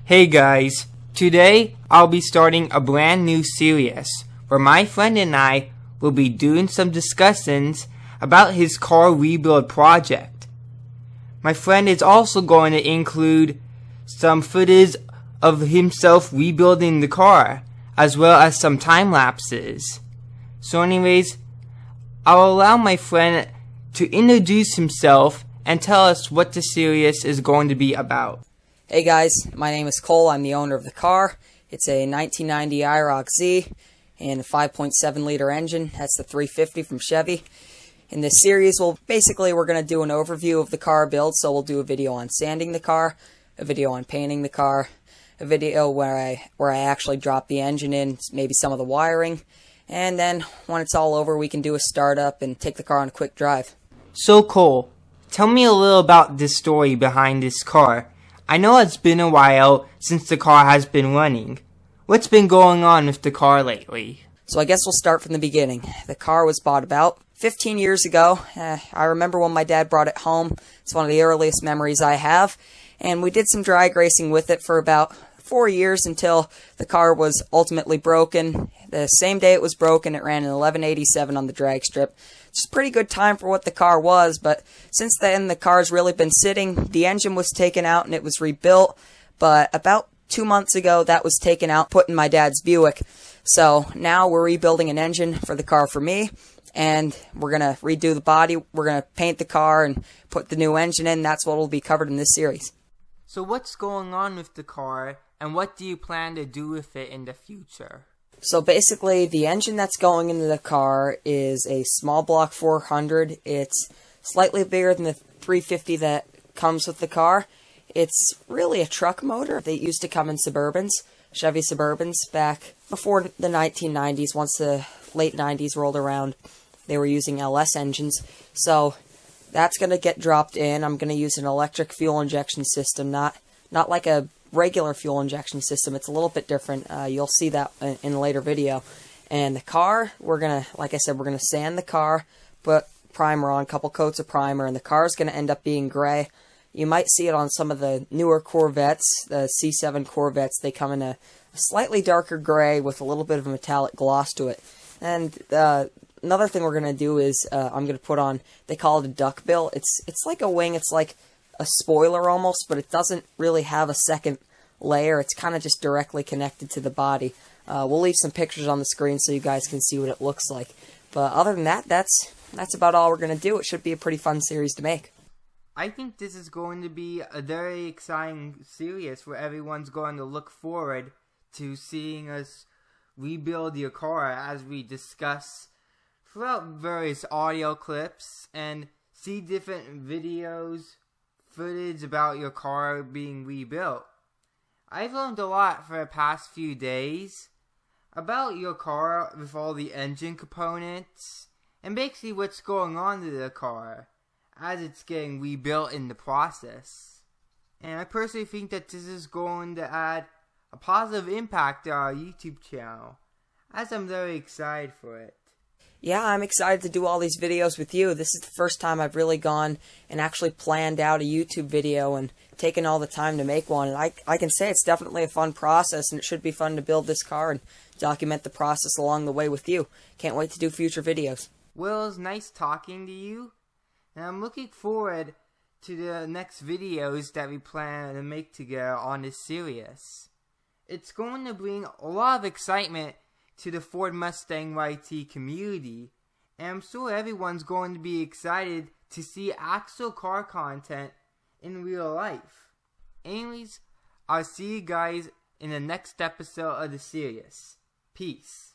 Hey guys, today I'll be starting a brand new series where my friend and I will be doing some discussions about his car rebuild project. My friend is also going to include some footage of himself rebuilding the car, as well as some time lapses. So anyways, I'll allow my friend to introduce himself and tell us what the series is going to be about. Hey guys, my name is Cole. I'm the owner of the car. It's a 1990 IROC-Z and a 5.7 liter engine. That's the 350 from Chevy. In this series, we're going to do an overview of the car build. So we'll do a video on sanding the car, a video on painting the car, a video where I actually drop the engine in, maybe some of the wiring, and then when it's all over, we can do a startup and take the car on a quick drive. So Cole, tell me a little about the story behind this car. I know it's been a while since the car has been running. What's been going on with the car lately? So I guess we'll start from the beginning. The car was bought about 15 years ago. I remember when my dad brought it home. It's one of the earliest memories I have. And we did some drag racing with it for about 4 years until the car was ultimately broken. The same day it was broken, it ran an 1187 on the drag strip. It's a pretty good time for what the car was, but since then the car's really been sitting. The engine was taken out and it was rebuilt, but about 2 months ago that was taken out, put in my dad's Buick. So now we're rebuilding an engine for the car for me, and we're going to redo the body. We're going to paint the car and put the new engine in. That's what will be covered in this series. So what's going on with the car, and what do you plan to do with it in the future? So basically, the engine that's going into the car is a small block 400. It's slightly bigger than the 350 that comes with the car. It's really a truck motor. They used to come in Suburbans, Chevy Suburbans, back before the 1990s. Once the late 90s rolled around, they were using LS engines. So that's going to get dropped in. I'm going to use an electric fuel injection system, not like a regular fuel injection system. It's a little bit different. You'll see that in a later video. And the car, like I said, we're gonna sand the car, put primer on, a couple coats of primer, and the car is gonna end up being gray. You might see it on some of the newer Corvettes, the C7 Corvettes. They come in a slightly darker gray with a little bit of a metallic gloss to it. And another thing we're gonna do is I'm gonna put on, they call it a duck bill. It's like a wing. It's like a spoiler almost, but it doesn't really have a second layer. It's kind of just directly connected to the body. We'll leave some pictures on the screen so you guys can see what it looks like. But other than that, that's about all we're going to do. It should be a pretty fun series to make. I think this is going to be a very exciting series where everyone's going to look forward to seeing us rebuild your car as we discuss throughout various audio clips and see different videos, footage about your car being rebuilt. I've learned a lot for the past few days about your car with all the engine components and basically what's going on to the car as it's getting rebuilt in the process. And I personally think that this is going to add a positive impact to our YouTube channel, as I'm very excited for it. Yeah, I'm excited to do all these videos with you. This is the first time I've really gone and actually planned out a YouTube video and taken all the time to make one. And I can say it's definitely a fun process, and it should be fun to build this car and document the process along the way with you. Can't wait to do future videos. Well, it was nice talking to you, and I'm looking forward to the next videos that we plan to make together on this series. It's going to bring a lot of excitement to the Ford Mustang YT community, and I'm sure everyone's going to be excited to see actual car content in real life. Anyways, I'll see you guys in the next episode of the series. Peace.